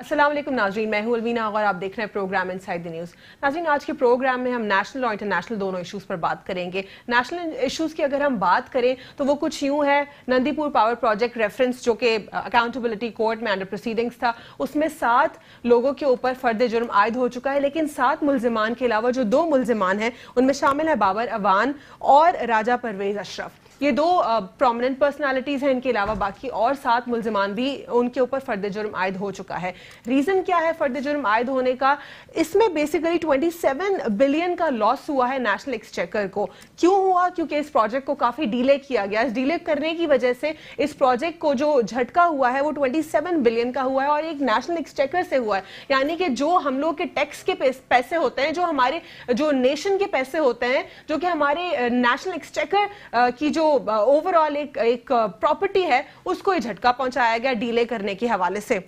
अस्सलाम वालेकुम नाज़रीन, मैं हूं अलवीना और आप देख रहे हैं प्रोग्राम इनसाइड द न्यूज़। नाज़रीन, आज के प्रोग्राम में हम नेशनल और इंटरनेशनल दोनों इश्यूज़ पर बात करेंगे। नेशनल इश्यूज़ की अगर हम बात करें तो वो कुछ यूं है, नंदीपुर पावर प्रोजेक्ट रेफरेंस जो कि अकाउंटेबिलिटी कोर्ट में अंडर प्रोसीडिंग्स था, उसमें 7 लोगों के ऊपर फर्द जुर्म आयद हो चुका है, लेकिन 7 मुल्जिमान के अलावा जो 2 मुल्जिमान हैं उनमें शामिल है बाबर अवान और राजा परवेज अशरफ। ये 2 प्रोमिनेंट पर्सनालिटीज हैं, इनके अलावा बाकी और 7 मुल्जिमान भी उनके ऊपर फर्द जुर्म आयद हो चुका है। रीजन क्या है फर्द जुर्म आयद होने का? इसमें बेसिकली 27 बिलियन का लॉस हुआ है नेशनल एक्सचेकर को। क्यों हुआ? क्योंकि इस प्रोजेक्ट को काफी डिले किया गया। इस डिले करने की वजह से इस प्रोजेक्ट को जो झटका हुआ है वो 27 बिलियन का हुआ है और एक नेशनल एक्सचेकर से हुआ है। यानी कि जो हम लोग के टैक्स के पैसे होते हैं, जो हमारे जो नेशन के पैसे होते हैं, जो कि हमारे नेशनल एक्सचेकर की जो ओवरऑल एक प्रॉपर्टी है, उसको ये झटका पहुंचाया गया डीले करने के हवाले से।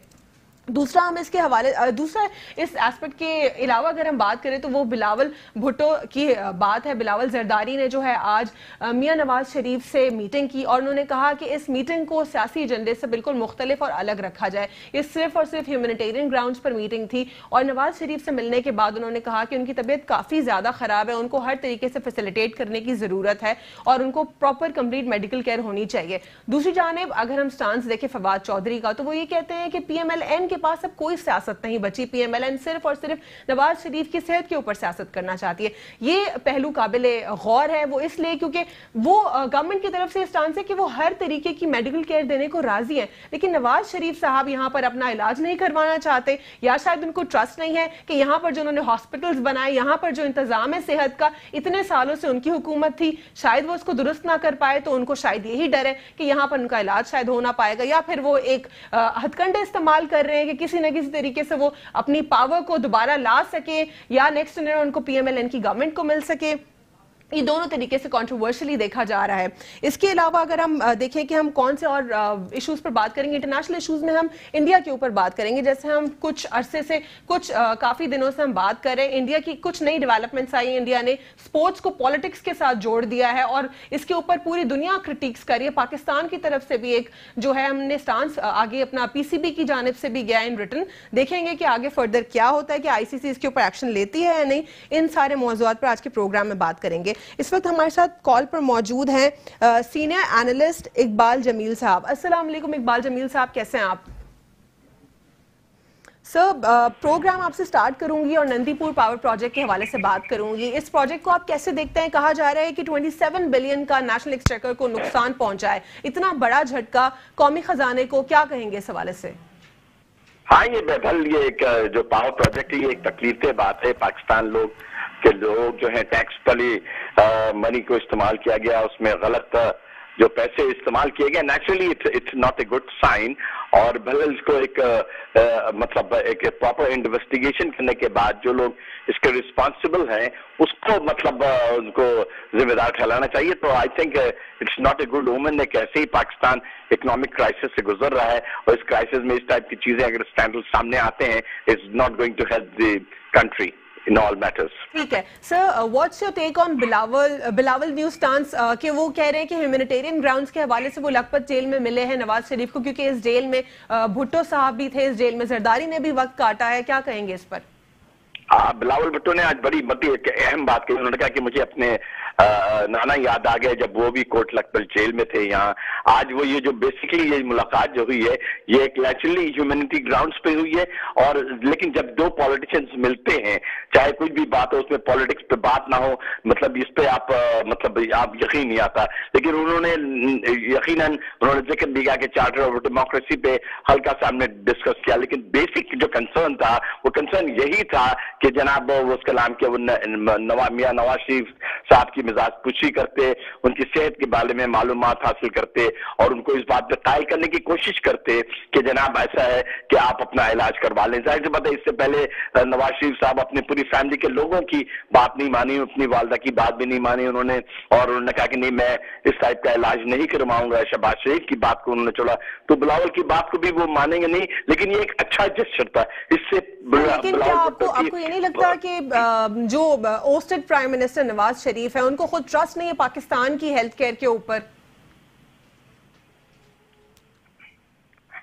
दूसरा हम इसके हवाले दूसरा इस एस्पेक्ट के अलावा अगर हम बात करें तो वो बिलावल भुट्टो की बात है। बिलावल जरदारी ने जो है आज मियां नवाज शरीफ से मीटिंग की और उन्होंने कहा कि इस मीटिंग को सियासी एजेंडे से बिल्कुल मुख्तलिफ और अलग रखा जाए। ये सिर्फ और सिर्फ ह्यूमैनिटेरियन ग्राउंड्स पर मीटिंग थी और नवाज शरीफ से मिलने के बाद उन्होंने कहा कि उनकी तबीयत काफ़ी ज़्यादा ख़राब है, उनको हर तरीके से फैसिलिटेट करने की ज़रूरत है और उनको प्रॉपर कंप्लीट मेडिकल केयर होनी चाहिए। दूसरी जानिब अगर हम स्टांस देखें फवाद चौधरी का, तो वो ये कहते हैं कि PMLN के पास अब कोई सियासत नहीं बची। PMLN सिर्फ और सिर्फ नवाज शरीफ की सेहत के ऊपर सियासत करना चाहती है। ये पहलू काबिले गौर है, वो इसलिए क्योंकि वो गवर्नमेंट की तरफ से स्टांस है कि वो हर तरीके की मेडिकल केयर देने को राजी है, लेकिन नवाज शरीफ साहब यहाँ पर अपना इलाज नहीं करवाना चाहते, या शायद उनको ट्रस्ट नहीं है कि यहाँ पर जो उन्होंने हॉस्पिटल्स बनाए, यहाँ पर जो इंतजाम है सेहत का, इतने सालों से उनकी हुकूमत थी, शायद वो उसको दुरुस्त ना कर पाए, तो उनको शायद यही डर है कि यहाँ पर उनका इलाज शायद हो ना पाएगा, या फिर वो एक हथकंडे इस्तेमाल कर रहे हैं कि किसी न किसी तरीके से वो अपनी पावर को दोबारा ला सके या नेक्स्ट उनको PMLN की गवर्नमेंट को मिल सके। ये दोनों तरीके से कंट्रोवर्शियली देखा जा रहा है। इसके अलावा अगर हम देखें कि हम कौन से और इश्यूज पर बात करेंगे, इंटरनेशनल इश्यूज में हम इंडिया के ऊपर बात करेंगे। जैसे हम कुछ अरसे से काफी दिनों से हम बात कर रहे हैं, इंडिया की कुछ नई डेवलपमेंट्स आई। इंडिया ने स्पोर्ट्स को पॉलिटिक्स के साथ जोड़ दिया है और इसके ऊपर पूरी दुनिया क्रिटिक्स कर रही है। पाकिस्तान की तरफ से भी एक जो है हमने स्टांस आगे अपना PCB की जानिब से भी गया इन रिटर्न। देखेंगे कि आगे फर्दर क्या होता है, कि ICC इसके ऊपर एक्शन लेती है या नहीं। इन सारे मौजूदात पर आज के प्रोग्राम में बात करेंगे। इस वक्त हमारे साथ कॉल पर मौजूद हैं सीनियर एनालिस्ट इकबाल जमील साहब। अस्सलाम वालेकुम इकबाल जमील साहब, कैसे हैं आप? सर, प्रोग्राम आपसे स्टार्ट करूंगी और नंदीपुर पावर प्रोजेक्ट के हवाले से बात करूंगी। इस प्रोजेक्ट को आप कैसे देखते हैं? कहा जा रहा है कि 27 बिलियन का नेशनल एक्सचेकर को नुकसान पहुंचा है, इतना बड़ा झटका कौमी खजाने को, क्या कहेंगे इस हवाले से? हाँ, ये बहरहाल ये एक जो पावर प्रोजेक्ट है, ये एक तकलीफ बात है। पाकिस्तान लोग जो है टैक्स वाली मनी को इस्तेमाल किया गया, उसमें गलत जो पैसे इस्तेमाल किए गए, naturally it's not a good sign. और बहरहाल इसको मतलब एक प्रॉपर इन्वेस्टिगेशन करने के बाद जो लोग इसके रिस्पॉन्सिबल हैं उसको मतलब उनको जिम्मेदार ठहराना चाहिए। तो I think it's not a good omen. कैसे ही पाकिस्तान इकोनॉमिक क्राइसिस से गुजर रहा है और इस क्राइसिस में इस टाइप की चीजें अगर स्कैंडल सामने आते हैं, it's not going to help the country in all matters. ठीक है sir, what's your take on Bilawal new stance कि वो कह रहे हैं कि ह्यूमैनिटेरियन ग्राउंड्स के हवाले से वो लखपत जेल में मिले हैं नवाज शरीफ को, क्योंकि इस जेल में भुट्टो साहब भी थे, इस जेल में जरदारी ने भी वक्त काटा है, क्या कहेंगे इस पर? बिलावल भुट्टो ने आज बड़ी अहम बात कही। उन्होंने कहा कि मुझे अपने नाना याद आ गया जब वो भी कोट लखपत जेल में थे। यहाँ आज वो ये जो बेसिकली ये मुलाकात जो हुई है, ये एक नेचुरली ह्यूमैनिटी ग्राउंड्स पे हुई है। और लेकिन जब 2 पॉलिटिशियंस मिलते हैं, चाहे कुछ भी बात हो, उसमें पॉलिटिक्स पे बात ना हो, मतलब इस पे आप यकीन नहीं आता। लेकिन उन्होंने यकीनन उन्होंने जिक्र दिया कि चार्टर ऑफ डेमोक्रेसी पे हल्का सा हमने डिस्कस किया, लेकिन बेसिक जो कंसर्न था वो कंसर्न यही था कि जनाब उसका नाम क्या, मियां नवाज शरीफ साहब की मिजाज पुछी करते, उनकी सेहत के बारे में मालूमात हासिल करते और उनको इस बात पे ताय करने की कोशिश करते कि जनाब ऐसा है कि आप अपना इलाज करवा लें। जाहिर सी बात है, इससे पहले नवाज शरीफ साहब अपनी पूरी फैमिली के लोगों की बात नहीं मानी, अपनी वालदा की बात भी नहीं मानी उन्होंने, और उन्होंने कहा कि नहीं मैं इस टाइप का इलाज नहीं करवाऊंगा। शहबाज शरीफ की बात को उन्होंने छोड़ा, तो बिलावल की बात को भी वो मानेंगे नहीं। लेकिन ये एक अच्छा जेस्चर था। इससे लेकिन क्या आपको ये नहीं लगता कि जो ousted prime minister Nawaz Sharif है उनको खुद ट्रस्ट नहीं है पाकिस्तान की हेल्थ केयर के ऊपर?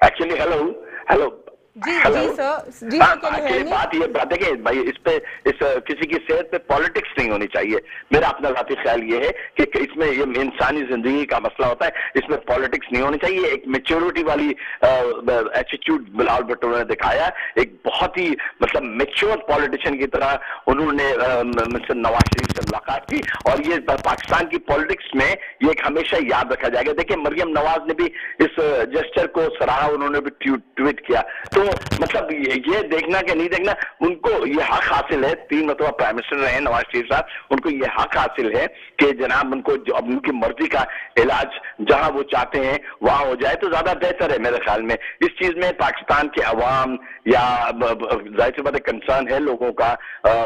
एक्चुअली हेलो जी सर, जी सर, बात ये है भाई, इस पे किसी की सेहत पे पॉलिटिक्स नहीं होनी चाहिए। मेरा अपना ज़ाती ख्याल ये है कि इसमें ये इंसानी जिंदगी का मसला होता है, इसमें पॉलिटिक्स नहीं होनी चाहिए। एक मेच्योरिटी वाली एटीट्यूड बिलावल भुट्टो ने दिखाया, एक बहुत ही मतलब मेच्योर पॉलिटिशियन की तरह उन्होंने नवाज शरीफ से मुलाकात की, और ये पाकिस्तान की पॉलिटिक्स में ये हमेशा याद रखा जाएगा। देखिए मरियम नवाज ने भी इस जेस्चर को सराहा, उन्होंने भी ट्वीट किया। तो मतलब ये देखना कि नहीं देखना, उनको ये हक हासिल है, 3 मरतबा प्राइम मिनिस्टर रहे नवाज शरीफ साहब, उनको ये हक हासिल है कि जनाब उनको अब उनकी मर्जी का इलाज जहां वो चाहते हैं वहां हो जाए तो ज्यादा बेहतर है मेरे ख्याल में। इस चीज में पाकिस्तान के अवाम या जाहिर सी बात है कंसर्न है लोगों का,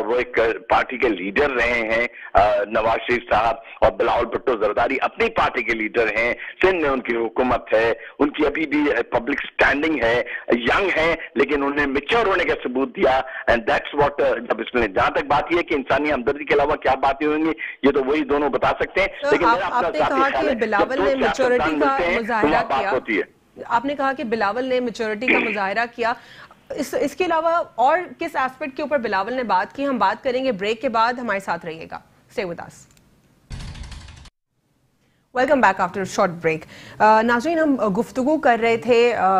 वो एक पार्टी के लीडर रहे हैं नवाज शरीफ साहब, और बिलावल भुट्टो जरदारी अपनी पार्टी के लीडर हैं, सिंध में उनकी हुकूमत है, उनकी अभी भी पब्लिक स्टैंडिंग है, यंग है, लेकिन उन्हें मैच्योर होने का सबूत दिया। एंड दैट्स व्हाट, जब इसमें जहां तक बात ये कि इंसानी हमदर्दी के अलावा क्या बातें होंगी ये तो वही दोनों बता सकते हैं। तो लेकिन आपने कहा कि बिलावल ने मैच्योरिटी का मुजाहिरा किया, आपने कहा कि बिलावल ने मैच्योरिटी का मुजाहिरा किया, इसके अलावा और किस एस्पेक्ट के ऊपर बिलावल ने बात की, हम बात करेंगे ब्रेक के बाद, हमारे साथ रहिएगा, stay with us. Welcome back after short break. नाज़रीन, हम गुफ्तगू कर रहे थे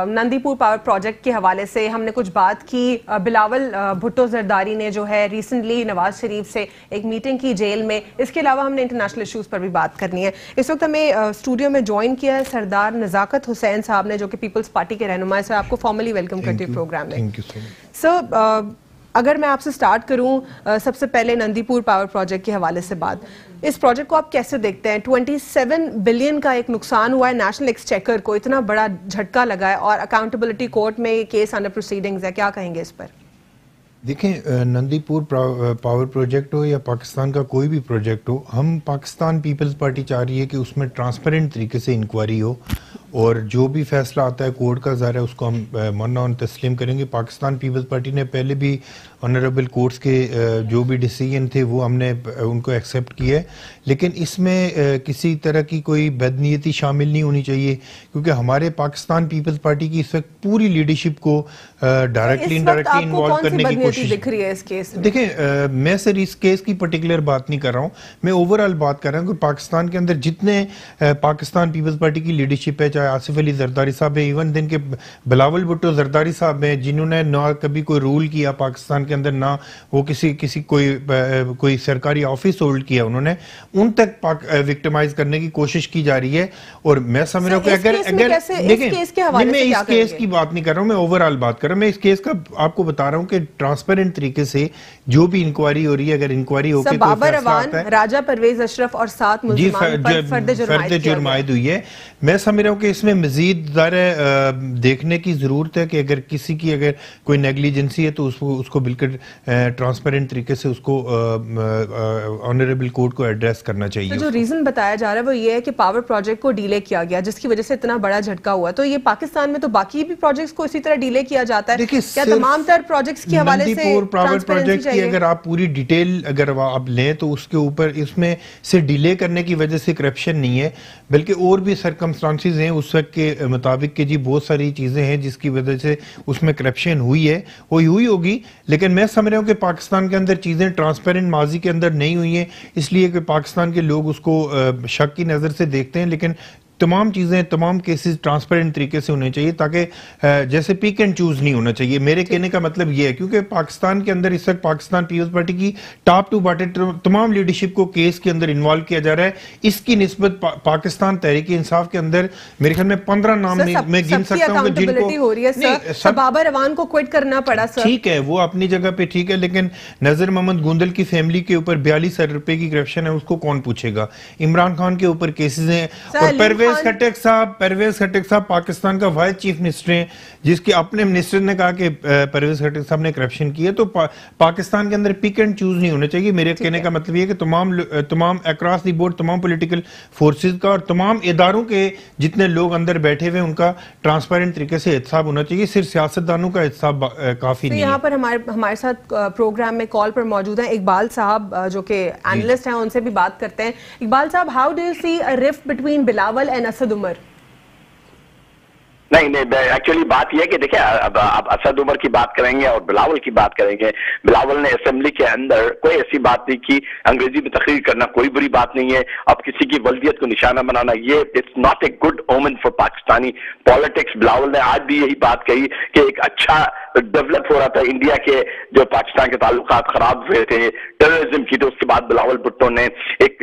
नंदीपुर पावर प्रोजेक्ट के हवाले से, हमने कुछ बात की। बिलावल भुट्टो जरदारी ने जो है रिसेंटली नवाज शरीफ से एक मीटिंग की जेल में, इसके अलावा हमने इंटरनेशनल इश्यूज़ पर भी बात करनी है। इस वक्त हमें स्टूडियो में ज्वाइन किया है सरदार नज़ाकत हुसैन साहब ने, जो कि पीपल्स पार्टी के रहनुमा है। सर, आपको फॉर्मली वेलकम करती हूँ प्रोग्राम में। Thank you so much sir, अगर मैं आपसे स्टार्ट करूं सबसे पहले नंदीपुर पावर प्रोजेक्ट के हवाले से बात, इस प्रोजेक्ट को आप कैसे देखते हैं? 27 बिलियन का एक नुकसान हुआ है नेशनल एक्सचेकर को, इतना बड़ा झटका लगा है, और अकाउंटेबिलिटी कोर्ट में ये केस अंडर प्रोसीडिंग्स है, क्या कहेंगे इस पर? देखें, नंदीपुर पावर प्रोजेक्ट हो या पाकिस्तान का कोई भी प्रोजेक्ट हो, हम पाकिस्तान पीपल्स पार्टी चाह रही है कि उसमें ट्रांसपेरेंट तरीके से इंक्वायरी हो, और जो भी फैसला आता है कोर्ट का ज़ाहिर है उसको हम मानना और तस्लीम करेंगे। पाकिस्तान पीपल्स पार्टी ने पहले भी ऑनरेबल कोर्ट्स के जो भी डिसीजन थे वो हमने उनको एक्सेप्ट किया है, लेकिन इसमें किसी तरह की कोई बदनीयती शामिल नहीं होनी चाहिए, क्योंकि हमारे पाकिस्तान पीपल्स पार्टी की इस वक्त पूरी लीडरशिप को डायरेक्टली इनडायरेक्टली इन्वॉल्व करने की कोशिश दिख रही है इस केस में। देखिए, मैं सर इस केस की पर्टिकुलर बात नहीं कर रहा हूँ, मैं ओवरऑल बात कर रहा हूँ कि पाकिस्तान के अंदर जितने पाकिस्तान पीपल्स पार्टी की लीडरशिप है, चाहे आसिफ अली जरदारी साहब है, इवन दिन के बिलावल भुट्टो जरदारी साहब हैं, जिन्होंने ना कभी कोई रूल किया पाकिस्तान के अंदर, ना वो किसी कोई सरकारी ऑफिस होल्ड किया उन्होंने, उन तक विक्टिमाइज करने की कोशिश की जा रही है। और मैं समझ रहा हूँ कि अगर देखें, मैं इस केस की बात नहीं कर रहा हूँ, मैं ओवरऑल बात कर रहा हूँ। मैं इस केस का आपको बता रहा हूँ कि ट्रांसपेरेंट तरीके से जो भी इंक्वायरी हो रही है, अगर इंक्वायरी होकर बाबर अवान, राजा परवेज अशरफ और 7 मुल्ज़िमान पर फर्द जुर्मायद हुई है, मैं समझ रहा हूँ कि इसमें मजीद देखने की जरूरत है कि अगर किसी की अगर कोई नेग्लिजेंसी है तो उसको बिल्कुल ट्रांसपेरेंट तरीके से उसको ऑनरेबल कोर्ट को एड्रेस करना चाहिए। तो जो रीजन बताया जा रहा है वो ये है कि पावर प्रोजेक्ट को डिले किया गया, जिसकी वजह से इतना बड़ा झटका हुआ। तो ये पाकिस्तान में तो बाकी भी प्रोजेक्ट्स को इसी तरह डिले किया जाता है क्या? तमाम तर प्रोजेक्ट्स के हवाले से पावर प्रोजेक्ट की अगर आप पूरी डिटेल अगर आप लें तो उसके ऊपर इसमें से डिले करने की वजह से करप्शन नहीं है, बल्कि और भी सरकमस्टांसेस हैं उस वक्त के मुताबिक कि जी बहुत सारी चीज़ें हैं जिसकी वजह से उसमें करप्शन हुई है, वो हुई होगी। लेकिन मैं समझ रहा हूँ कि पाकिस्तान के अंदर चीज़ें ट्रांसपेरेंट माजी के अंदर नहीं हुई हैं, इसलिए कि पाकिस्तान के लोग उसको शक की नज़र से देखते हैं। लेकिन तमाम चीज़ें, तमाम केसेस ट्रांसपेरेंट तरीके से होने चाहिए, ताकि जैसे पिक एंड चूज नहीं होना चाहिए। मेरे कहने का मतलब ये है, क्योंकि पाकिस्तान के अंदर इस वक्त पाकिस्तान पीपल्स पार्टी की टॉप टू बॉटम तमाम लीडरशिप को केस के अंदर इन्वॉल्व किया जा रहा है। इसकी निस्बत पाकिस्तान तहरीक इंसाफ के अंदर मेरे ख्याल में 15 नाम मैं गिन सकता हूँ जिनको बाबर अवान को क्विट करना पड़ा। ठीक है, वो अपनी जगह पे ठीक है, लेकिन नजर मोहम्मद गुंदल की फैमिली के ऊपर 42 अरब रुपए की करप्शन है, उसको कौन पूछेगा? इमरान खान के ऊपर केसेस हैं, और परवेज खट्टक साहब पाकिस्तान का वाइस चीफ मिनिस्टर हैं, जिसके अपने मिनिस्टर ने कहा कि परवेज खट्टक साहब ने करप्शन की है। तो पाकिस्तान के अंदर पिक एंड चूज नहीं होना चाहिए। मेरे कहने का मतलब ये है कि तमाम अक्रॉस दी बोर्ड तमाम पॉलिटिकल फोर्सेस का और तमाम इदारों के जितने लोग अंदर बैठे हुए उनका ट्रांसपेरेंट तरीके से एहतसाब होना चाहिए, सिर्फ सियासतदानों का एहतसाब काफी नहीं है। यहाँ पर हमारे साथ प्रोग्राम में कॉल पर मौजूद हैं इकबाल साहब, जो कि एनालिस्ट हैं, उनसे भी बात करते हैं। इकबाल साहब, how do you see a rift between Bilawal and Asad Umar? नहीं एक्चुअली बात यह है कि देखिए अब आप असद उमर की बात करेंगे और बिलावल की बात करेंगे। बिलावल ने असेंबली के अंदर कोई ऐसी बात नहीं की, अंग्रेजी में तकरीर करना कोई बुरी बात नहीं है। अब किसी की वल्दियत को निशाना बनाना ये इट्स नॉट ए गुड ओमन फॉर पाकिस्तानी पॉलिटिक्स। बिलावल ने आज भी यही बात कही कि एक अच्छा डेवलप हो रहा था इंडिया के जो पाकिस्तान के ताल्लुकात खराब हुए थे टेररिज्म की, तो उसके बाद बिलावल भुट्टो ने एक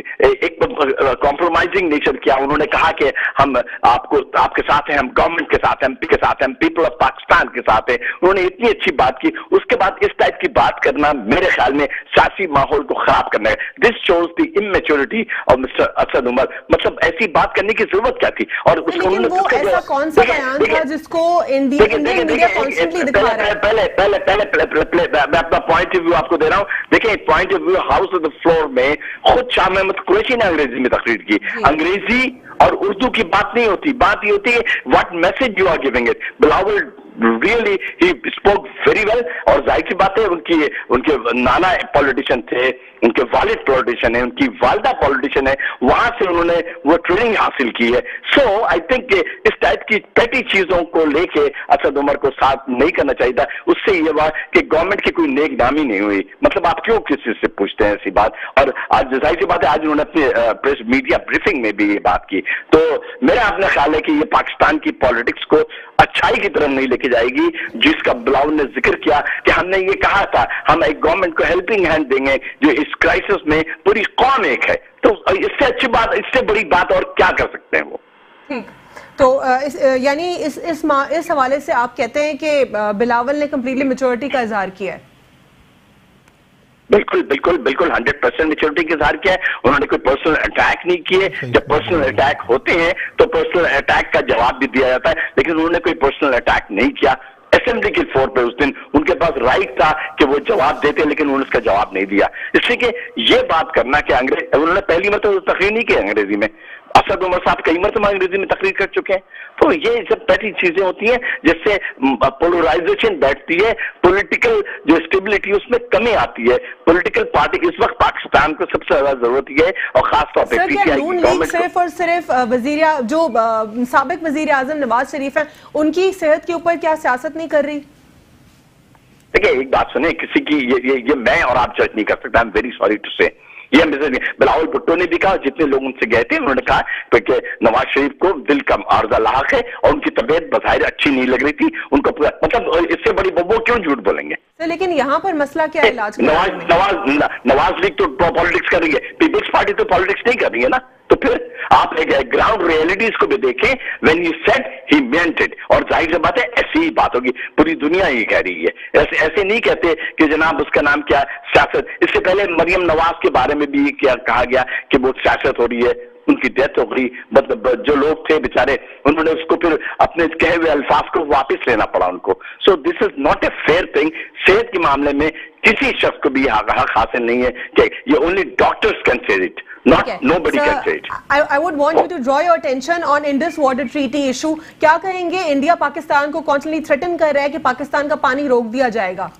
कॉम्प्रोमाइजिंग नेचर किया। उन्होंने कहा कि हम आपके साथ हैं, हम गवर्नमेंट के साथ, एमपी के साथ, हम पीपल ऑफ पाकिस्तान के साथ हैं। उन्होंने इतनी अच्छी बात की, उसके बाद इस टाइप की बात करना मेरे ख्याल में सियासी माहौल को खराब करना है। This shows the immaturity of mister Asad Umar. मतलब ऐसी बात करने की जरूरत क्या थी? और लेकिन वो ऐसा कौन सा बयान था जिसको इंडियन मीडिया कॉन्स्टेंटली दिखा रहा है? पहले मैं अपना पॉइंट ऑफ व्यू आपको दे रहा हूँ। देखिए point of view house of the floor में खुद शाह महमूद कुरैशी ने अंग्रेजी में तकरीर की। अंग्रेजी और उर्दू की बात नहीं होती, बात ये होती है what message you are giving it. Bilawal really he spoke very well, और जाहिर सी बात है उनके नाना पॉलिटिशियन थे, उनके वालिद पॉलिटिशियन है, उनकी वालदा पॉलिटिशियन है, वहां से उन्होंने वो ट्रेनिंग हासिल की है। सो आई थिंक इस टाइप की पेटी चीजों को लेके असद उमर को साथ नहीं करना चाहिए था। उससे ये हुआ कि गवर्नमेंट की कोई नेक नामी नहीं हुई। मतलब आप क्यों किसी से पूछते हैं ऐसी बात? और आज जाहिर सी बात है आज उन्होंने अपने प्रेस मीडिया ब्रीफिंग में भी ये बात की। तो मेरा अपना ख्याल है कि ये पाकिस्तान की पॉलिटिक्स को अच्छाई की तरफ नहीं लेके जाएगी, जिसका बिलावल ने जिक्र किया कि हमने ये कहा था हम एक गवर्नमेंट को हेल्पिंग हैंड देंगे जो इस क्राइसिस में पूरी कौम एक है। तो इससे अच्छी बात, इससे बड़ी बात और क्या कर सकते हैं वो? ठीक, तो यानी इस हवाले से आप कहते हैं कि बिलावल ने कंप्लीटली मैच्योरिटी का इजहार किया है? बिल्कुल 100% मैच्योरिटी के इजहार किया है। उन्होंने कोई पर्सनल अटैक नहीं किए। जब पर्सनल अटैक होते हैं तो पर्सनल अटैक का जवाब भी दिया जाता है, लेकिन उन्होंने कोई पर्सनल अटैक नहीं किया। असेंबली के फ्लोर पे उस दिन उनके पास राइट था कि वो जवाब देते, लेकिन उन्होंने उसका जवाब नहीं दिया। इसलिए कि ये बात करना कि उन्होंने पहली मरतबा तकरीर नहीं की अंग्रेजी में। असद उमर साहब कई मरतबा अंग्रेजी में तकरीर कर चुके हैं। तो ये सब पैटी चीजें होती हैं जिससे पोलराइजेशन बैठती है, पॉलिटिकल जो स्टेबिलिटी उसमें कमी आती है। पॉलिटिकल पार्टी इस वक्त पाकिस्तान को सबसे ज्यादा जरूरत है, और खासतौर पर पीटीआई की गवर्नमेंट सिर्फ और सिर्फ साबिक वजीर आजम नवाज शरीफ है, उनकी सेहत के ऊपर क्या सियासत नहीं कर रही? देखिए एक बात सुने, किसी की ये मैं और आप जज नहीं कर सकता। I am very sorry to say. ये बिलावल भुट्टो ने भी कहा, जितने लोग उनसे गए थे उन्होंने कहा कि नवाज शरीफ को दिल का आर्जा लाक है और उनकी तबीयत बज़ाहिर अच्छी नहीं लग रही थी उनको। मतलब इससे बड़ी वो क्यों झूठ बोलेंगे? लेकिन यहाँ पर मसला क्या है? इलाज नवाज लीग तो पॉलिटिक्स कर रही है, पीपल्स पार्टी तो पॉलिटिक्स नहीं कर रही है ना। तो फिर आप एक ग्राउंड रियलिटीज को भी देखें। When he said he meant it, और जाहिर सी बात है ऐसी ही बात होगी। पूरी दुनिया ही कह रही है, ऐसे नहीं कहते कि जनाब उसका नाम क्या सियासत। इससे पहले मरियम नवाज के बारे में भी क्या कहा गया कि वो सियासत हो रही है, उनकी डेथ हो गई। मतलब जो लोग थे बेचारे, उन्होंने उसको फिर अपने कहे हुए अल्फाज को वापस लेना पड़ा उनको। So this is not a fair thing. सेहत के मामले में किसी शख्स को भी हक हासिल नहीं है कि ये only doctors can say it, not nobody can say it. I would want you to draw your attention on Indus water treaty issue. क्या कहेंगे? इंडिया पाकिस्तान को कॉन्स्टेंटली थ्रेटन कर रहा है कि पाकिस्तान का पानी रोक दिया जाएगा,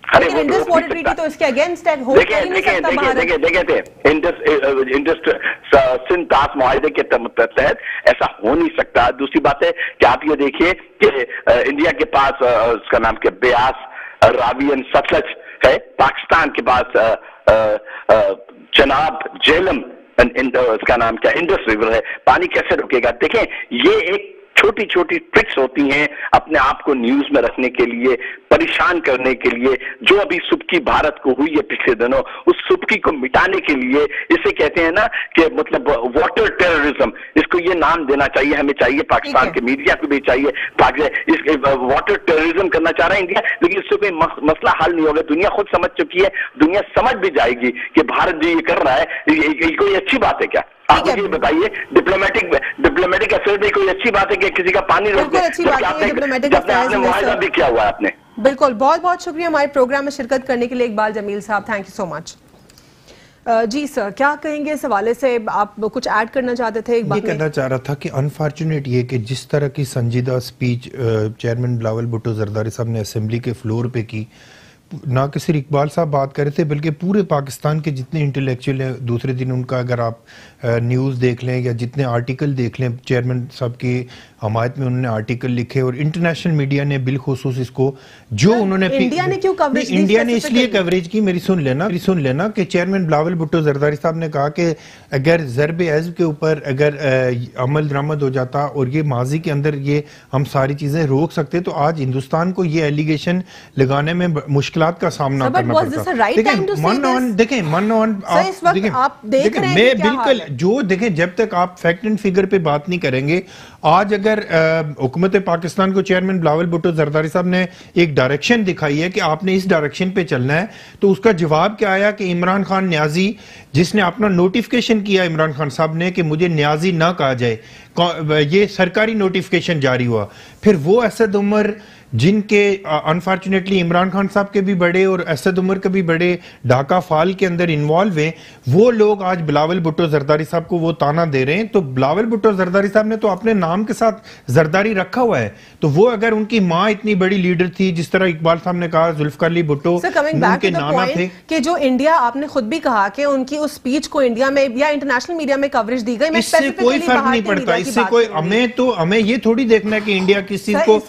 लेकिन इंडस वाटर ट्रीटी तो इसके अगेंस्ट है। देखिए इंडस सिंध तास मुआहदे के तहत ऐसा हो नहीं सकता। दूसरी बात है कि आप ये देखिए कि इंडिया के पास उसका नाम क्या ब्यास, रावी एंड सतलज है, पाकिस्तान के पास चनाब, झेलम, इसका नाम क्या इंडस रिवर है। पानी कैसे रुकेगा? देखें ये एक छोटी छोटी ट्रिक्स होती हैं अपने आप को न्यूज में रखने के लिए, परेशान करने के लिए। जो अभी सुबकी भारत को हुई है पिछले दिनों, उस सुबकी को मिटाने के लिए इसे कहते हैं ना कि मतलब वाटर टेररिज्म, इसको ये नाम देना चाहिए, हमें चाहिए, पाकिस्तान के मीडिया को भी चाहिए। वाटर टेररिज्म करना चाह रहा है इंडिया, लेकिन इससे कोई मसला हल नहीं होगा। दुनिया खुद समझ चुकी है, दुनिया समझ भी जाएगी कि भारत जो ये कर रहा है ये कोई अच्छी बात है क्या? आप मुझे बताइए, डिप्लोमेटिक अफेयर में कोई अच्छी बात है कि किसी का पानी रोक दे? आपने मुआहदा भी किया हुआ है आपने। बिल्कुल, बहुत बहुत शुक्रिया हमारे प्रोग्राम में शिरकत करने के लिए इकबाल जमील साहब, थैंक यू सो मच। जी सर, क्या कहेंगे इस हवाले से? आप कुछ ऐड करना चाहते थे? ये कहना चाह रहा था कि अनफॉर्चुनेट ये कि जिस तरह की संजीदा स्पीच चेयरमैन बिलावल भुट्टो जरदारी साहब ने असेंबली के फ्लोर पे की, نہ کہ صرف اقبال صاحب بات کر رہے تھے بلکہ پورے پاکستان کے جتنے انٹلیکچوئل ہیں، دوسرے دن ان کا اگر آپ نیوز دیکھ لیں یا جتنے آرٹیکل دیکھ لیں، چیئرمین صاحب کی حمایت میں انہوں نے آرٹیکل لکھے، اور انٹرنیشنل میڈیا نے بالخصوص اس کو جو انہوں نے انڈیا نے کیوں کوریج دی؟ انڈیا نے اس لیے کوریج کی، میری سن لینا کہ چیئرمین بلاول بھٹو زرداری صاحب نے کہا کہ اگر ضرب عضو کے اوپر اگر عمل درآمد ہو جاتا اور یہ ماضی کے اندر یہ ہم ساری چیزیں روک سکتے تو آج ہندوستان کو یہ ایلیگیشن لگانے میں مشکلات کا سامنا کرنا پڑتا۔ دیکھیں میں بالکل جو دیکھیں جب تک آپ فیکٹ اینڈ فگر پہ بات نہیں کریں گے، آج اگر حکومت پاکستان کو چیئرمین بلاول بھٹو زرداری صاحب نے ایک ڈائریکشن دکھائی ہے کہ آپ نے اس ڈائریکشن پہ چلنا ہے، تو اس کا جواب کیا آیا کہ عمران خان نیازی، جس نے اپنا نوٹیفیکیشن کیا عمران خان صاحب نے کہ مجھے نیازی نہ کہا جائے، یہ سرکاری نوٹیفیکیشن جاری ہوا، پھر وہ اسد عمر جن کے انفارچونیٹلی عمران خان صاحب کے بھی بڑے اور اسد عمر کے بھی بڑے ڈھاکہ فال کے اندر انوالو ہیں، وہ لوگ آج بلاول بھٹو زرداری صاحب کو وہ تانا دے رہے ہیں۔ تو بلاول بھٹو زرداری صاحب نے تو اپنے نام کے ساتھ زرداری رکھا ہوا ہے، تو وہ اگر ان کی ماں اتنی بڑی لیڈر تھی، جس طرح اقبال صاحب نے کہا ذوالفقار علی بھٹو ان کے نانا تھے، کہ جو انڈیا، آپ نے خود بھی کہا کہ ان کی اس سپیچ کو انڈیا میں یا انٹرنیشنل میڈیا میں کوریج دی گئی، اس سے کوئی فرق نہیں پڑتا، اس سے کوئی ہمیں یہ تھوڑی دیکھنا ہے کہ انڈیا کس چیز کو،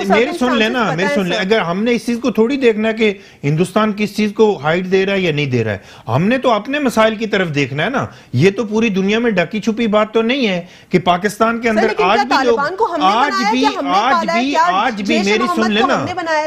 میری سن لینا، اگر ہم نے اس چیز کو تھوڑی دیکھنا ہے کہ ہندوستان کس چیز کو ہائٹ دے رہا ہے یا نہیں دے رہا ہے، ہم نے تو اپنے مسائل کی طرف دیکھنا ہے نا۔ یہ تو پوری دنیا میں ڈھکی چھپی بات تو نہیں ہے کہ پاکستان کے اندر آج بھی لوگ آج بھی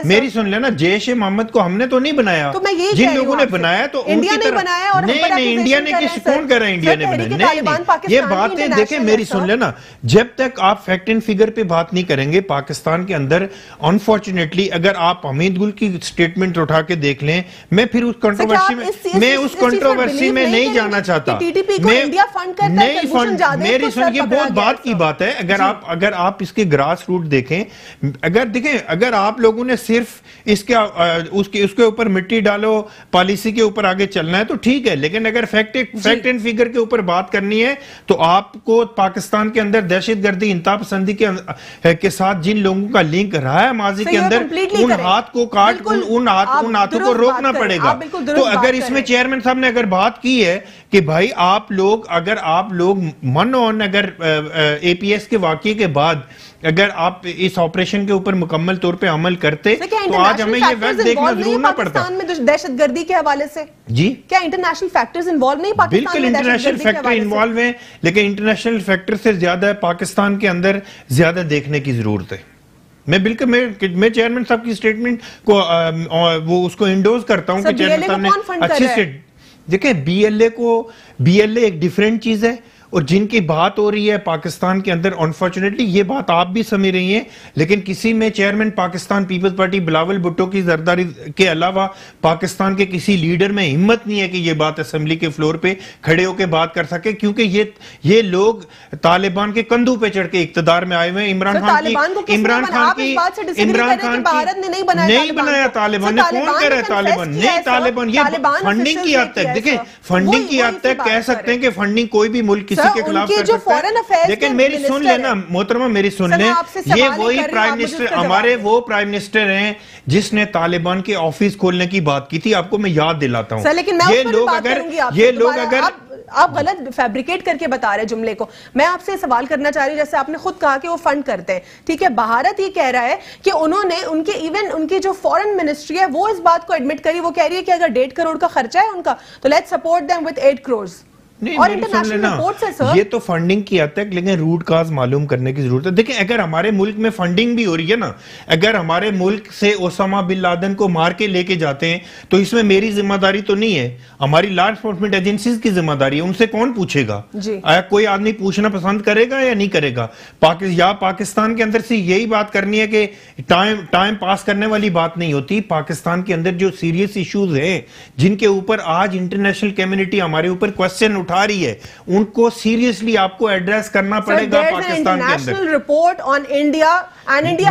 میری سن لینا جیش محمد کو ہم نے تو نہیں بنایا، جن لوگوں نے بنایا تو انڈیا نے بنایا، نہیں انڈیا نے کون کہہ رہا ہے انڈیا نے بنایا، نہیں یہ باتیں دیکھیں میری سن لینا، جب تک آپ فیکٹ اینڈ فگر پہ بات نہیں کریں گے پاکستان کے اندر انفارچونیٹلی اگر آپ حمید گل کی سٹیٹمنٹ اٹھا کے دیکھ لیں، میں پھر اس کنٹروورسی میں نہیں جانا چاہتا، میری سن یہ بہت بات کی بات ہے، اگر آپ اس کے گراس روٹ دیکھیں، اگر آپ لوگوں نے صرف اس کے اوپر مٹی ڈالو پالیسی کے اوپر آگے چلنا ہے تو ٹھیک ہے، لیکن اگر فیکٹ اینڈ فگر کے اوپر بات کرنی ہے تو آپ کو پاکستان کے اندر دہشت گردی انتہا پسندی کے ساتھ جن لوگوں کا لنک رہا ہے ماضی کے اندر، ان ہاتھ کو کاٹ ان ہاتھوں کو روکنا پڑے گا۔ تو اگر اس میں چیئرمین صاحب نے اگر بات کی ہے کہ بھائی آپ لوگ اگر اے پی ایس کے واقعے کے بعد اگر آپ اس آپریشن کے اوپر مکمل طور پہ عمل کرتے تو آج ہمیں یہ وقت دیکھنا ضرور نہ پڑتا۔ پاکستان میں دہشت گردی کے حوالے سے جی کیا انٹرنیشنل فیکٹرز انوالو نہیں پاکستان میں؟ بالکل انٹرنیشنل فیکٹر انوالو ہیں، لیکن انٹرنیشنل فیکٹر سے زیادہ پاکستان کے اندر زیادہ دیکھنے کی ضرورت ہے۔ میں چیئرمین صاحب کی سٹیٹمنٹ کو وہ اس کو انڈوز کرتا ہوں کہ چیئرمین صاحب نے اچھی سے دیکھیں، بی ایل اے ایک ڈیفرنٹ چیز ہے، اور جن کی بات ہو رہی ہے پاکستان کے اندر انفارچونیٹلی یہ بات آپ بھی سمجھ رہی ہیں، لیکن کسی میں چیئرمین پاکستان پیپلز پارٹی بلاول بھٹو کی زرداری کے علاوہ پاکستان کے کسی لیڈر میں ہمت نہیں ہے کہ یہ بات اسمبلی کے فلور پہ کھڑے ہو کے بات کر سکے، کیونکہ یہ لوگ طالبان کے کندھوں پہ چڑھ کے اقتدار میں آئے ہوئے ہیں۔ عمران خان نہیں بنایا طالبان نے، کون کہہ رہا ہے طالبان نہیں، طالبان یہ فنڈنگ کی حد تک دیکھیں، فنڈنگ کی حد تک کہہ سکتے ہیں کہ فنڈنگ کوئی بھی ملک کسی کے خلاف کر سکتا ہے، لیکن میری سن لینا محترمہ، میری سن لیں، یہ وہی پرائم منسٹر، ہمارے وہ پرائم منسٹر ہیں جس نے طالبان کے آفس کھولنے کی بات کی تھی، آپ کو میں یاد دلاتا ہوں۔ یہ لوگ اگر آپ غلط فیبریکیٹ کر کے بتا رہے جملے کو، میں آپ سے سوال کرنا چاہ رہی ہوں، جیسے آپ نے خود کہا کہ وہ فنڈ کرتے ہیں، ٹھیک ہے، بھارت یہ کہہ رہا ہے کہ انہوں نے ان کی جو فورن منسٹری ہے وہ اس بات کو ایڈمٹ کری، وہ کہہ رہی ہے کہ اگر 1.5 کروڑ کا خرچہ ہے ان کا تو let support them with 8 crores۔ یہ تو فنڈنگ کی حد تک، لیکن روٹ کاز معلوم کرنے کی ضرورت ہے۔ دیکھیں اگر ہمارے ملک میں فنڈنگ بھی ہو رہی ہے نا، اگر ہمارے ملک سے اسامہ بن لادن کو مار کے لے کے جاتے ہیں تو اس میں میری ذمہ داری تو نہیں ہے، ہماری لا انفورسمنٹ ایجنسیز کی ذمہ داری ہے، ان سے کون پوچھے گا؟ آیا کوئی آدمی پوچھنا پسند کرے گا یا نہیں کرے گا؟ یا پاکستان کے اندر سے یہی بات کرنی ہے کہ ٹائم پاس کرنے والی بات نہیں ہوتی، پاکستان کے اندر جو سیریس ایشوز ہیں جن کے اوپر آج انٹرنیشنل کمیونٹی ہمارے اوپر کوسچن اٹھا اٹھا رہی ہے ان کو سیریسلی آپ کو ایڈریس کرنا پڑے گا پاکستان کے اندر. رپورٹ آن انڈیا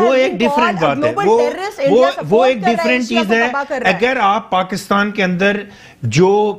وہ ایک ڈیفرنٹ بات ہے, وہ ایک ڈیفرنٹ چیز ہے. اگر آپ پاکستان کے اندر جو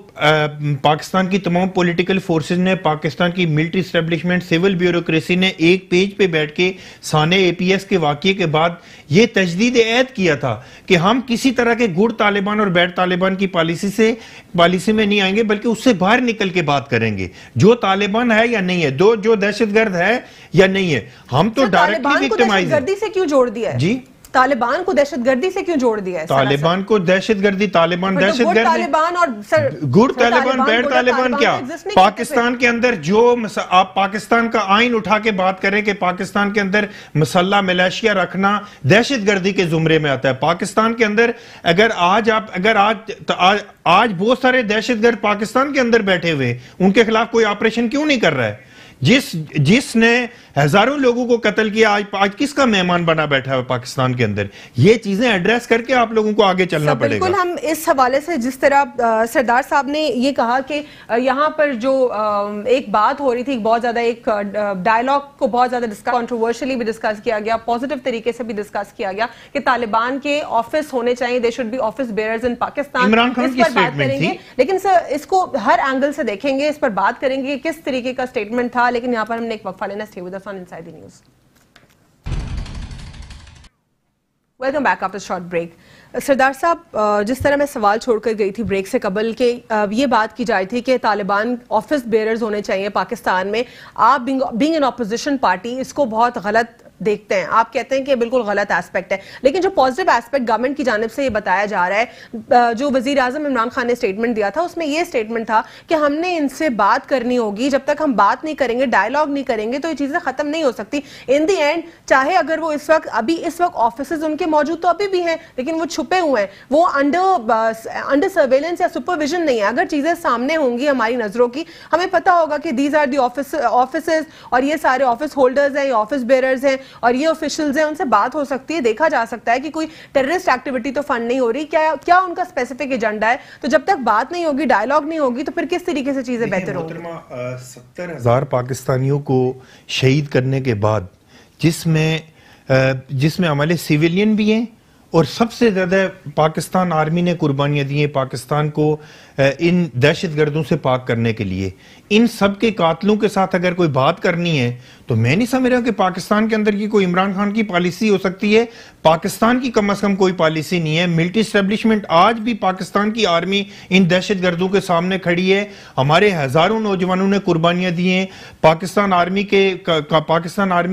پاکستان کی تمام پولیٹیکل فورسز نے, پاکستان کی ملٹری اسٹیبلشمنٹ, سول بیوروکریسی نے ایک پیج پہ بیٹھ کے سانے اے پی ایس کے واقعے کے بعد یہ تجدید عہد کیا تھا کہ ہم کسی طرح کے گڈ طالبان اور بیڈ طالبان کی پالیسی میں نہیں آئیں گے, بلکہ اس سے باہر نکل کے بات کریں گے. جو طالبان ہے یا نہیں ہے, جو دہشت گرد ہے یا نہیں ہے, ہم تو ڈائریکٹلی وکٹمائز ہیں. سے کیوں جوڑ دیا ہے جی, طالبان کو دہشت گردی سے کیوں جوڑ دیا ہے؟ طالبان کو دہشت گردی, طالبان دہشت گرد ہے. گڈ طالبان بیڈ طالبان کیا؟ پاکستان کے اندر جو آپ پاکستان کا آئین اٹھا کے بات کریں کہ پاکستان کے اندر مسلح ملیشیا رکھنا دہشت گردی کے زمرے میں آتا ہے. پاکستان کے اندر اگر آج بہت سارے دہشت گرد پاکستان کے اندر بیٹھے ہوئے, ان کے خلاف کوئی آپریشن کیوں نہیں کر رہا ہے؟ جس نے ہزاروں لوگوں کو قتل کیا آج کس کا مہمان بنا بیٹھا ہے پاکستان کے اندر؟ یہ چیزیں ایڈریس کر کے آپ لوگوں کو آگے چلنا پڑے گا. بالکل. ہم اس حوالے سے جس طرح سردار صاحب نے یہ کہا کہ یہاں پر جو ایک بات ہو رہی تھی, بہت زیادہ ایک ڈائلاگ کو بہت زیادہ کنٹروورشلی بھی ڈسکس کیا گیا, پازیٹیو طریقے سے بھی ڈسکس کیا گیا کہ طالبان کے آفس ہونے چاہیے, they should be office bearers in Pakistan. Imran Khan کی اسٹیٹمنٹ تھی, لیکن سر اس کو ہر اینگل سے دیکھیں گے, اس پر بات کریں گے کس طریقے کا اسٹیٹمنٹ تھا. لیکن یہاں پر ہم نے ایک وقفہ لینا. Stay with us on Inside the News. Welcome back after short break. سردار صاحب, جس طرح میں سوال چھوڑ کر گئی تھی بریک سے قبل کہ یہ بات کی جائے تھی کہ طالبان آفس بیئرز ہونے چاہیے پاکستان میں, آپ بینگ این اپوزیشن پارٹی اس کو بہت غلط دیکھتے ہیں, آپ کہتے ہیں کہ بالکل غلط ایسپیکٹ ہے. لیکن جو پازیٹیو ایسپیکٹ گورنمنٹ کی جانب سے یہ بتایا جا رہا ہے, جو وزیر اعظم عمران خان نے اسٹیٹمنٹ دیا تھا, اس میں یہ اسٹیٹمنٹ تھا کہ ہم نے ان سے بات کرنی ہوگی, جب تک ہم بات نہیں کریں گے, ڈائلاگ نہیں کریں گے, تو یہ چیزیں ختم نہیں ہو سکتی. ان دی اینڈ چاہے اگر وہ اس وقت آفیسز ان کے موجود تو ابھی بھی ہیں, لیکن وہ چھپے ہوئے ہیں, وہ انڈر سرویلنس یا سپرویژن نہیں ہے. اگر چیزیں سامنے ہوں گی ہماری نظروں کی, ہمیں پتا ہوگا کہ دیز آر دی آفیسز, اور یہ سارے آفس ہولڈرز ہیں, یہ آفس بیئرز ہیں, اور یہ آفیشلز ہیں, ان سے بات ہو سکتی ہے, دیکھا جا سکتا ہے کہ کوئی ٹیررسٹ ایکٹیویٹی تو فنڈ نہیں ہو رہی, کیا ان کا اسپیسیفک ایجنڈا ہے. تو جب تک بات نہیں ہوگی, ڈائلاگ نہیں ہوگی, تو پھر کس طریقے سے چیزیں بہتر ہوں گی؟ 70,000 پاکستانیوں کو شہید کرنے کے بعد, جس میں ہمارے سیویلین بھی ہیں, اور سب سے زیادہ پاکستان آرمی نے قربانیاں دی ہیں پاکستان کو ان دہشت گردوں سے پاک کرنے کے لیے. ان سب کے قاتلوں کے ساتھ اگر کوئی بات کرنی ہے تو میں نہیں سمجھ رہا کہ پاکستان کے اندر کی کوئی عمران خان کی پالیسی ہو سکتی ہے. پاکستان کی کم از کم کوئی پالیسی نہیں ہے. ملٹری اسٹیبلشمنٹ آج بھی پاکستان کی آرمی ان دہشت گردوں کے سامنے کھڑی ہے. ہمارے ہزاروں نوجوانوں نے قربانیاں دی ہیں. پاکستان آرمی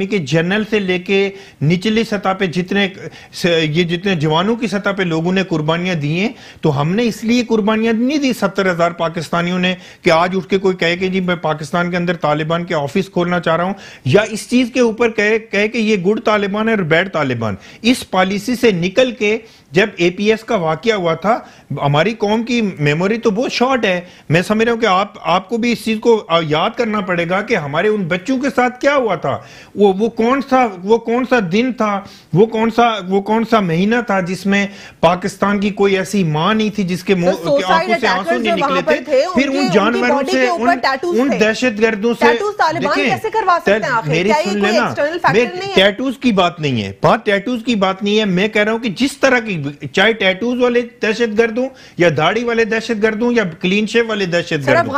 کے جنرل سے لے کے نچلی سطح پہ جتنے جوانوں کی سطح پہ لوگوں نے قربانیاں دی ہیں. تو ہم نے اس لیے قربانیاں نہیں دی 70,000 پاکستانیوں نے کہ آج اٹھ کے کوئی کہے کہ جی میں پاکستان کے اندر طالبان کے آفس کھولنا چاہ رہا ہوں, یا اس چیز کے اوپر کہے کہ یہ گڈ طالبان ہے اور بیڈ طالبان. اس پالیسی سے نکل کے جب اے پی ایس کا واقعہ ہوا تھا, ہماری قوم کی میموری تو بہت شارٹ ہے. میں سمجھ رہا ہوں کہ آپ کو بھی اس چیز کو یاد کرنا پڑے گا کہ ہمارے ان بچوں کے ساتھ کیا ہوا تھا. وہ کون سا دن تھا, وہ کون سا مہینہ تھا جس میں پاکستان کی کوئی ایسی ماں نہیں تھی جس کے آنکھوں سے آنسو نہیں نکلے تھے. پھر ان جانوروں سے, ان دہشت گردوں سے, میری سن لینا, ٹیٹوز کی بات نہیں ہے, بات ٹیٹوز کی بات نہیں ہے. میں کہہ رہا ہوں کہ جس طرح کی, چاہے ٹیٹوز والے دہشت گرد ہوں یا داڑھی والے دہشت گرد ہوں یا کلین شیو والے دہشت گرد ہوں,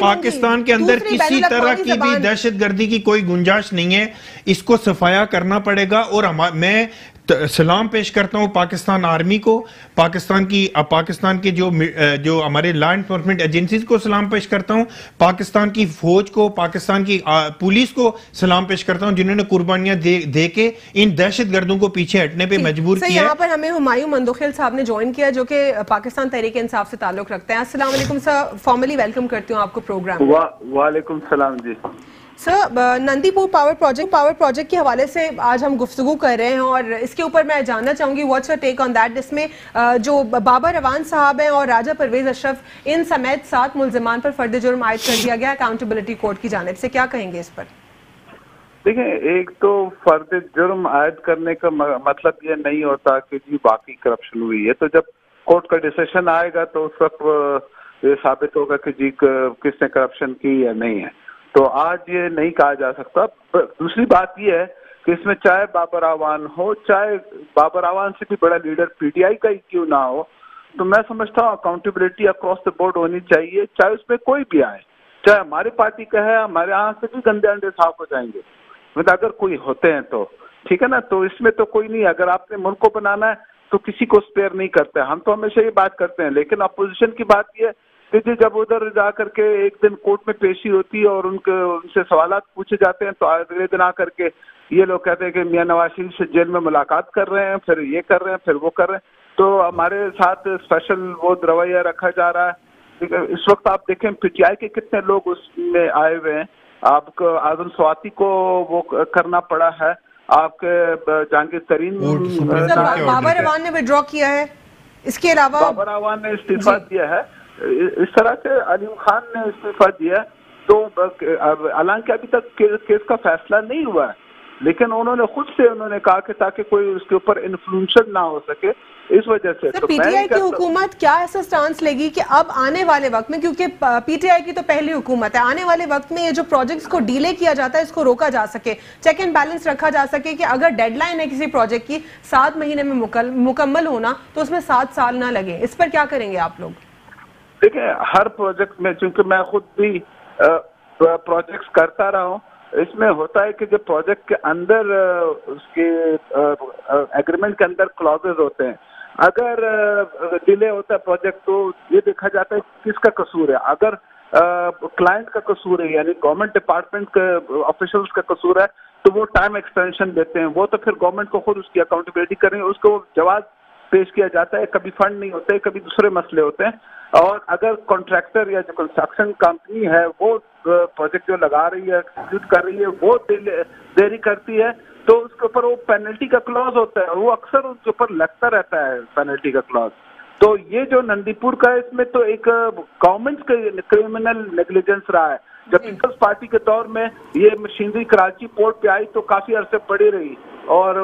پاکستان کے اندر کسی طرح کی بھی دہشت گردی کی کوئی گنجائش نہیں ہے. اس کو صفایا کرنا پڑے گا. اور میں سلام پیش کرتا ہوں پاکستان آرمی کو, پاکستان کے جو ہمارے لا انفورسمنٹ ایجنسیز کو سلام پیش کرتا ہوں, پاکستان کی فوج کو, پاکستان کی پولیس کو سلام پیش کرتا ہوں, جنہوں نے قربانیاں دے کے ان دہشت گردوں کو پیچھے ہٹنے پہ مجبور کیا. یہاں پر ہمیں ہمایوں مندوخیل صاحب نے جوائن کیا, جو کہ پاکستان تحریک انصاف سے تعلق رکھتے ہیں. السلام علیکم سر, فارملی ویلکم کرتی ہوں آپ کو پروگرام. وعلیکم السلام. جی سر, نندی پور پاور پروجیکٹ کے حوالے سے آج ہم گفتگو کر رہے ہیں, اور اس کے اوپر میں جاننا چاہوں گی what's your take on that. اس میں جو بابر روان صاحب ہیں اور راجہ پرویز اشرف, ان سمیت 7 ملزمان پر فرد جرم عائد کر دیا گیا اکاؤنٹیبلٹی کورٹ کی جانب سے, کیا کہیں گے اس پر؟ دیکھیں, ایک تو فرد جرم عائد کرنے کا مطلب یہ نہیں ہوتا کہ جی باقی کرپشن ہوئی ہے. تو جب कोर्ट का डिसीजन आएगा तो उस वक्त ये साबित होगा कि जी किसने करप्शन की या नहीं है। तो आज ये नहीं कहा जा सकता। दूसरी बात ये है कि इसमें चाहे बाबर आवान हो, चाहे बाबर आवान से भी बड़ा लीडर पीटीआई का ही क्यों ना हो, तो मैं समझता हूँ अकाउंटेबिलिटी अक्रॉस द बोर्ड होनी चाहिए, चाहे उसमें कोई भी आए, चाहे हमारी पार्टी का है, हमारे यहाँ से भी गंदे अंडे साफ हो जाएंगे, मतलब अगर कोई होते हैं तो ठीक है ना। तो इसमें तो कोई नहीं, अगर आपने मुल्क को बनाना है तो किसी को स्पेयर नहीं करते। हम तो हमेशा ये बात करते हैं, लेकिन अपोजिशन की बात ये है कि जब उधर जा करके एक दिन कोर्ट में पेशी होती है और उनसे सवालात पूछे जाते हैं तो अगले दिन आकर के ये लोग कहते हैं कि मियां नवाज शरीफ से जेल में मुलाकात कर रहे हैं, फिर ये कर रहे हैं, फिर वो कर रहे हैं। तो हमारे साथ स्पेशल वो रवैया रखा जा रहा है। इस वक्त आप देखें पीटीआई के कितने लोग उसमें आए हुए हैं, आपको आजम स्वाति को वो करना पड़ा है, आपके जहांगीर तरीन, बाबर अवान ने विड्रॉ किया है, इसके अलावा बाबर अवान ने इस्तीफा दिया है, इस तरह से अलीम खान ने इस्तीफा दिया। तो हालांकि अभी तक केस का फैसला नहीं हुआ है, लेकिन उन्होंने खुद से उन्होंने कहा कि ताकि कोई उसके ऊपर इन्फ्लुएंसर ना हो सके, इस वजह से। तो पीटीआई की हुकूमत क्या ऐसा स्टांस लेगी कि अब आने वाले वक्त में, क्योंकि पीटीआई की तो पहली हुकूमत है, आने वाले वक्त में ये जो प्रोजेक्ट्स को डिले किया जाता है इसको रोका जा सके, चेक एंड बैलेंस रखा जा सके कि अगर डेडलाइन है किसी प्रोजेक्ट की 7 महीने में मुकम्मल होना तो उसमें 7 साल ना लगे। इस पर क्या करेंगे आप लोग? देखिए, हर प्रोजेक्ट में, चूंकि मैं खुद भी प्रोजेक्ट्स करता रहा हूँ, इसमें होता है कि जो प्रोजेक्ट के अंदर उसके एग्रीमेंट के अंदर क्लॉजेज होते हैं, अगर डिले होता है प्रोजेक्ट तो ये देखा जाता है किसका कसूर है। अगर क्लाइंट का कसूर है, यानी गवर्नमेंट डिपार्टमेंट के ऑफिशियल्स का कसूर है, तो वो टाइम एक्सटेंशन देते हैं, वो तो फिर गवर्नमेंट को खुद उसकी अकाउंटेबिलिटी करेंगे, उसको जवाब पेश किया जाता है। कभी फंड नहीं होते, कभी दूसरे मसले होते हैं। और अगर कॉन्ट्रैक्टर या जो कंस्ट्रक्शन कंपनी है वो प्रोजेक्ट जो लगा रही है, एग्जीक्यूट कर रही है, वो देरी करती है तो उसके ऊपर वो पेनल्टी का क्लॉज होता है, वो अक्सर उसके ऊपर लगता रहता है पेनल्टी का क्लॉज। तो ये जो नंदीपुर का है, इसमें तो एक गवर्नमेंट का क्रिमिनल नेग्लिजेंस रहा है। जब पीपल्स पार्टी के दौर में ये मशीनरी कराची पोर्ट पे आई तो काफी अरसे पड़ी रही, और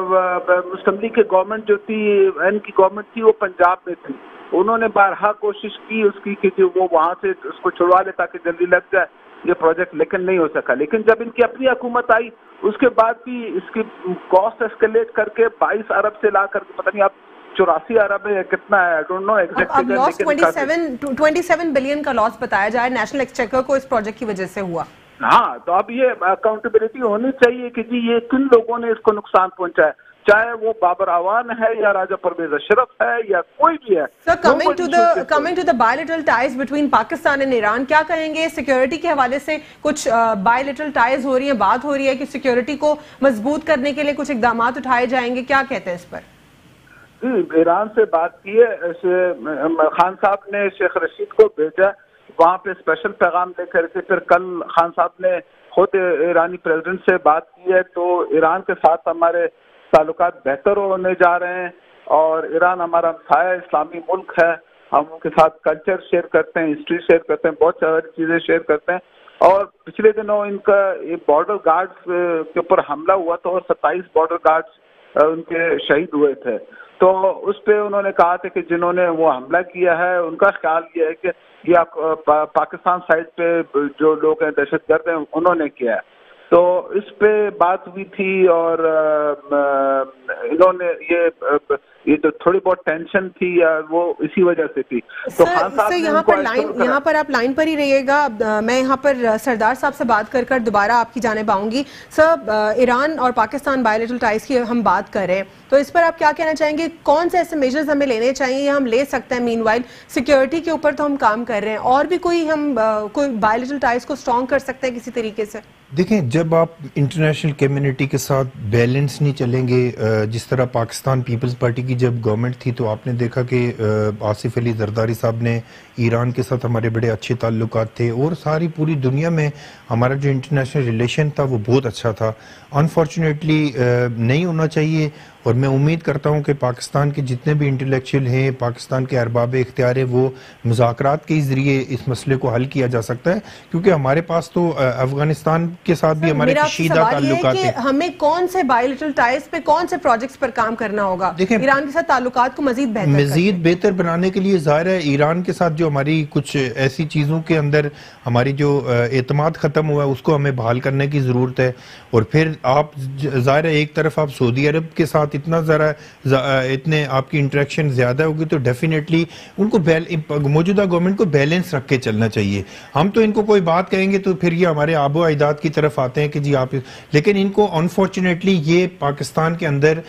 मुस्लिम लीग की गवर्नमेंट जो थी, एन की गवर्नमेंट थी, वो पंजाब में थी। उन्होंने बारहा कोशिश की उसकी कि जो वो वहां से उसको छुड़वा ले ताकि जल्दी लग जाए ये प्रोजेक्ट, लेकिन नहीं हो सका। लेकिन जब इनकी अपनी हुकूमत आई उसके बाद भी इसकी कॉस्ट एस्केलेट करके 22 अरब से ला करके पता नहीं आप 84 अरब है कितना है, I don't know exactly. Loss 27 billion का लॉस बताया जाए नेशनल एक्सचेकर को इस प्रोजेक्ट की वजह से हुआ। हाँ, तो अब ये अकाउंटेबिलिटी होनी चाहिए कि जी ये किन लोगों ने इसको नुकसान पहुंचाया, चाहे वो बाबर आवान है या राजा परवेज अशरफ है या कोई भी है। Sir, coming to the bilateral ties between Pakistan and Iran, क्या कहेंगे सिक्योरिटी के हवाले से? कुछ बायलैटरल टाइज हो रही है, बात हो रही है कि सिक्योरिटी को मजबूत करने के लिए कुछ इकदाम उठाए जाएंगे, क्या कहते हैं इस पर? ईरान से बात की है, खान साहब ने शेख रशीद को भेजा, वहाँ पे स्पेशल पैगाम लेकर के, फिर कल खान साहब ने खुद ईरानी प्रेसिडेंट से बात की है। तो ईरान के साथ हमारे ताल्लुकात बेहतर होने जा रहे हैं, और ईरान हमारा हमसाया इस्लामी मुल्क है, हम उनके साथ कल्चर शेयर करते हैं, हिस्ट्री शेयर करते हैं, बहुत सारी चीज़ें शेयर करते हैं। और पिछले दिनों इनका ये बॉर्डर गार्ड्स के ऊपर हमला हुआ था और 27 बॉर्डर गार्ड्स उनके शहीद हुए थे। तो उस पे उन्होंने कहा था कि जिन्होंने वो हमला किया है उनका ख्याल ये है कि या पाकिस्तान साइड पे जो लोग हैं दहशतगर्द हैं उन्होंने किया है। तो इस पे बात हुई थी, और इन्होंने ये जो थोड़ी बहुत टेंशन थी वो इसी वजह से थी। तो खान साहब ने यहाँ पर आप लाइन पर ही रहिएगा, मैं यहाँ पर सरदार साहब से बात कर दोबारा आपकी जानिब आऊंगी। सर, ईरान और पाकिस्तान बायलैटरल टाइज की हम बात कर रहे हैं, तो इस पर आप क्या कहना चाहेंगे? कौन से ऐसे मेजर्स हमें लेने चाहिए, हम ले सकते हैं? मीनवाइल सिक्योरिटी के ऊपर तो हम काम कर रहे हैं, और भी कोई हम कोई बायलैटरल टाइज को स्ट्रॉन्ग कर सकते हैं किसी तरीके से? देखें, जब आप इंटरनेशनल कम्युनिटी के साथ बैलेंस नहीं चलेंगे, जिस तरह पाकिस्तान पीपल्स पार्टी की जब गवर्नमेंट थी तो आपने देखा कि आसिफ अली जरदारी साहब ने ایران کے ساتھ ہمارے بڑے اچھے تعلقات تھے اور ساری پوری دنیا میں ہمارا جو انٹرنیشنل ریلیشن تھا وہ بہت اچھا تھا. انفارچونیٹلی نہیں ہونا چاہیے, اور میں امید کرتا ہوں کہ پاکستان کے جتنے بھی انٹلیکچوئل ہیں, پاکستان کے ارباب اختیار ہیں, وہ مذاکرات کے ذریعے اس مسئلے کو حل کیا جا سکتا ہے, کیونکہ ہمارے پاس تو افغانستان کے ساتھ بھی ہمارے کشیدہ تعلقات ہیں. ہمیں کون سے بائیلیٹرل ٹائز پہ, کون سے پروجیکٹس پر کام کرنا ہوگا ایران کے ساتھ تعلقات کو مزید بہتر بنانے کے لیے؟ ظاہر ہے ایران کے ساتھ جو ہماری کچھ ایسی چیزوں کے اندر ہماری جو اعتماد ختم ہوا ہے اس کو ہمیں بحال کرنے کی ضرورت ہے. اور پھر آپ ظاہر ہے ایک طرف آپ سعودی عرب کے ساتھ اتنے آپ کی انٹریکشن زیادہ ہوگی تو ڈیفینیٹلی ان کو موجودہ گورنمنٹ کو بیلنس رکھ کے چلنا چاہیے. ہم تو ان کو کوئی بات کہیں گے تو پھر یہ ہمارے آب و اجداد کی طرف آتے ہیں کہ جی آپ, لیکن ان کو انفارچونیٹلی یہ پاکستان کے اندر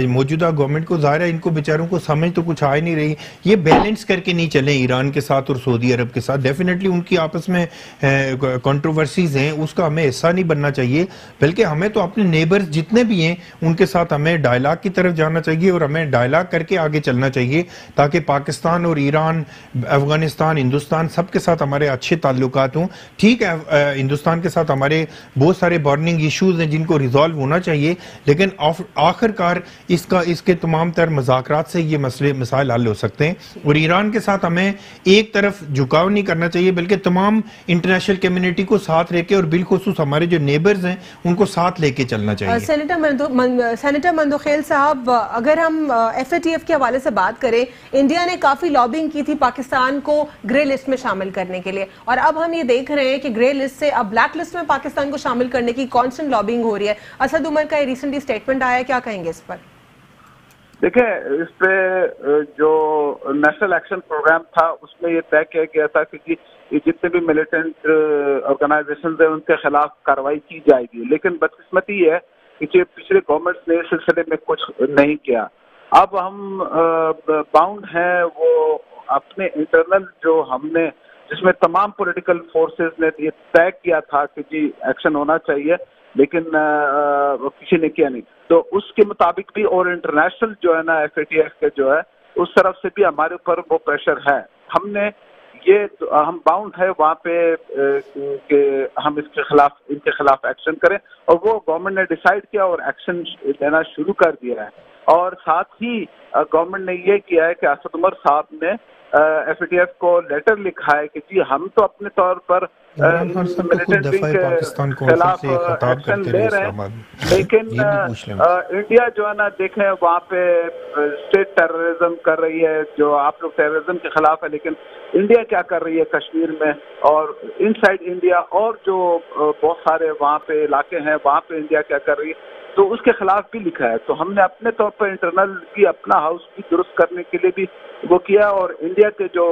موجودہ گورنمنٹ کو ظاہر ہے ان کو بیچاروں کو سمجھ تو کچھ آ ہی نہیں رہی, یہ بیلنس کر کے نہیں چلیں ایران کے ساتھ اور سعودی عرب کے ساتھ. ڈیفینیٹلی ان کی آپس میں کنٹروورسیز ہیں, اس کا ہمیں حصہ نہیں بننا چاہیے, بلکہ ہمیں تو اپنے نیبرز جتنے بھی ہیں ان کے ساتھ ہمیں ڈائلاگ کی طرف جانا چاہیے اور ہمیں ڈائلاگ کر کے آگے چلنا چاہیے, تاکہ پاکستان اور ایران, افغانستان, ہندوستان سب کے ساتھ ہمارے اچھے تعلقات ہوں. ٹھیک ہے ہندوستان کے ساتھ ہمارے بہت سارے بارننگ ایشوز ہیں جن کو ریزالو ہونا چاہیے, لیکن آخر کار اس کے تمام تر مذاکرات سے یہ مسائل حل ہو سکتے ہیں. اور ایران کے ساتھ ہمیں ایک طرف جھکاؤ نہیں کرنا چاہیے, بلکہ تمام انٹرنیشنل کمیونٹی کو ساتھ لے کے اور بالخصوص ہمارے جو نیبرز ہیں ان کو ساتھ لے کے چلنا چاہیے. سینیٹر مندوخیل صاحب, اگر ہم ایف اے ٹی ایف کے حوالے سے بات کریں, انڈیا نے کافی لابنگ کی تھی پاکستان کو گرے لسٹ میں شامل کرنے کے لیے, اور اب ہم یہ دیکھ رہے ہیں کہ گرے لسٹ سے اب بلیک لسٹ میں پاکستان کو شامل کرنے کی کانسٹنٹ لابنگ ہو رہی ہے. اسد عمر کا یہ ریسنٹلی اسٹیٹمنٹ آیا ہے, کیا کہیں گے اس پر؟ دیکھیں, اس پہ جو نیشنل ایکشن پروگرام تھا اس میں یہ طے کیا گیا تھا کہ یہ جتنے بھی ملیٹنٹ آرگنائزیشنز ہیں ان کے خلاف کارروائی کی جائے گی, لیکن بدقسمتی یہ ہے کہ پچھلے گورنمنٹس نے اس سلسلے میں کچھ نہیں کیا. اب ہم باؤنڈ ہیں وہ اپنے انٹرنل جو ہم نے, جس میں تمام پولیٹیکل فورسز نے یہ طے کیا تھا کہ جی ایکشن ہونا چاہیے, لیکن کسی نے کیا نہیں, تو اس کے مطابق بھی اور انٹرنیشنل جو ہے نا ایف اے ٹی ایف کے جو ہے اس طرف سے بھی ہمارے اوپر وہ پریشر ہے. ہم باؤنڈ ہے وہاں پہ کہ ہم ان کے خلاف ایکشن کریں, اور وہ گورنمنٹ نے ڈیسائیڈ کیا اور ایکشن لینا شروع کر دیا ہے. اور ساتھ ہی گورنمنٹ نے یہ کیا ہے کہ اسد عمر صاحب نے ایف اے ٹی ایف کو لیٹر لکھا ہے کہ جی ہم تو اپنے طور پر ملیٹنٹ ونگ کے خلاف ایکشن لے رہے ہیں, لیکن انڈیا جو ہے نا دیکھیں وہاں پہ اسٹیٹ ٹیررزم کر رہی ہے, جو آپ لوگ ٹیررزم کے خلاف ہے, لیکن انڈیا کیا کر رہی ہے کشمیر میں اور ان سائڈ انڈیا, اور جو بہت سارے وہاں پہ علاقے ہیں وہاں پہ انڈیا کیا کر رہی ہے, تو اس کے خلاف بھی لکھا ہے. تو ہم نے اپنے طور پر انٹرنل بھی اپنا ہاؤس بھی درست کرنے کے لیے بھی وہ کیا, اور انڈیا کے جو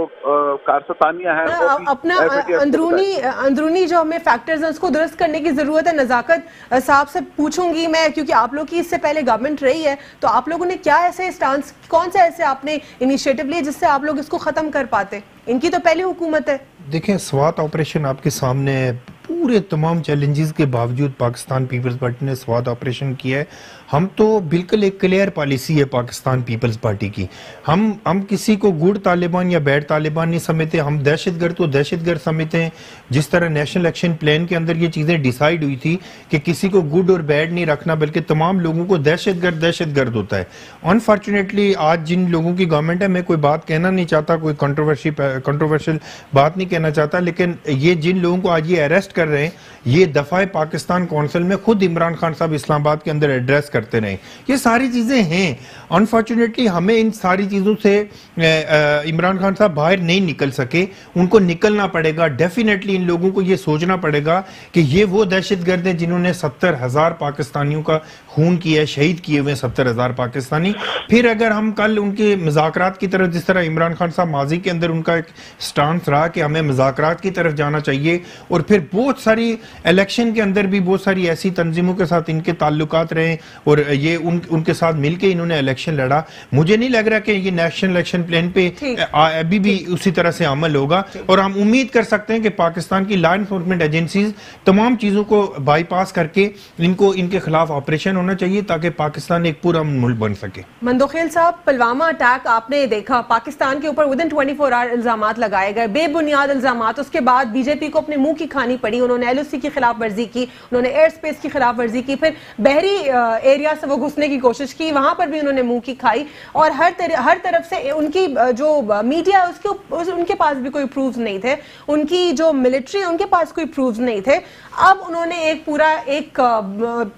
کارستانیہ ہیں اپنا اندرونی جو ہمیں فیکٹرز ہیں اس کو درست کرنے کی ضرورت ہے. نزاکت صاحب سے پوچھوں گی میں, کیونکہ آپ لوگ کی اس سے پہلے گورنمنٹ رہی ہے, تو آپ لوگوں نے کیا ایسے اسٹانس, کون سے ایسے آپ نے انیشیٹو لیے جس سے آپ لوگ اس کو ختم کر پاتے؟ ان کی تو پہلی حکومت ہے. دیکھیں, سوات آپریشن آپ کے سامنے پورے تمام چیلنجز کے باوجود پاکستان پیپلز پارٹی نے سوات آپریشن کیا ہے. ہم تو بالکل ایک کلیئر پالیسی ہے پاکستان پیپلز پارٹی کی. ہم کسی کو گڈ طالبان یا بیڈ طالبان نہیں سمجھتے, ہم دہشت گرد تو دہشت گرد سمجھتے ہیں. جس طرح نیشنل ایکشن پلان کے اندر یہ چیزیں ڈیسائیڈ ہوئی تھی کہ کسی کو گڈ اور بیڈ نہیں رکھنا, بلکہ تمام لوگوں کو دہشت گرد ہوتا ہے. انفارچونیٹلی آج جن لوگوں کی گورنمنٹ ہے, میں کوئی بات کہنا نہیں چاہتا, کوئی کنٹروورشل بات نہیں کہنا چاہتا, لیکن یہ جن لوگوں کو آج یہ اریسٹ کر رہے ہیں, یہ دفاع پاکستان کونسل میں خود عمران خان صاحب اسلام آباد کے اندر ایڈریس کرتے رہے. یہ ساری چیزیں ہیں. انفارچونیٹلی ہمیں ان ساری چیزوں سے عمران خان صاحب باہر نہیں نکل سکے, ان کو نکلنا پڑے گا. ڈیفینیٹلی ان لوگوں کو یہ سوچنا پڑے گا کہ یہ وہ دہشت گرد ہیں جنہوں نے 70,000 پاکستانیوں کا خون کیا ہے, شہید کیے ہوئے 70,000 پاکستانی. پھر اگر ہم کل ان کے مذاکرات کی طرف, جس طرح عمران خان صاحب ماضی کے اندر ان کا ایک سٹانس رہا کہ ہمیں مذاکرات کی طرف جانا چاہیے, اور پھر بہت ساری الیکشن کے اندر بھی بہت ساری ایسی تنظیموں کے ساتھ ان کے تعلقات رہے اور یہ ان کے ساتھ مل کے انہوں نے الیکشن لڑا. مجھے نہیں لگ رہا کہ یہ نیشنل الیکشن پلان پہ ابھی بھی اسی طرح سے عمل ہوگا, اور ہم امید کر سکتے ہیں کہ پاکستان کی لا انفورسمنٹ ایجنسیز تمام چیزوں کو بائی پاس کر کے ان کے خلاف آپریشن ہونا چاہیے تاکہ پاکستان ایک پورا ملک بن سکے. مندوخیل صاحب, پلوامہ اٹیک آپ نے دیکھا, پاکستان کے اوپر ودن 24 آور الزامات لگائے گئے, بے بنیاد الزامات. اس کے بعد بی جے پی کو اپنے منہ کی کھانی پڑی, انہوں نے LOC کی خلاف ورزی کی, انہوں نے ایئر سپیس کی خلاف ورزی کی, پھر بحری ایریا سے وہ گھسنے کی کوشش کی, وہاں پر بھی انہوں نے منہ کی کھائی, اور ہر طرف سے ان کی جو میڈیا ان کے پاس بھی کوئی پروفز نہیں تھے, ان کی جو ملٹری ان کے پاس کوئی پروفز نہیں تھے. اب انہوں نے ایک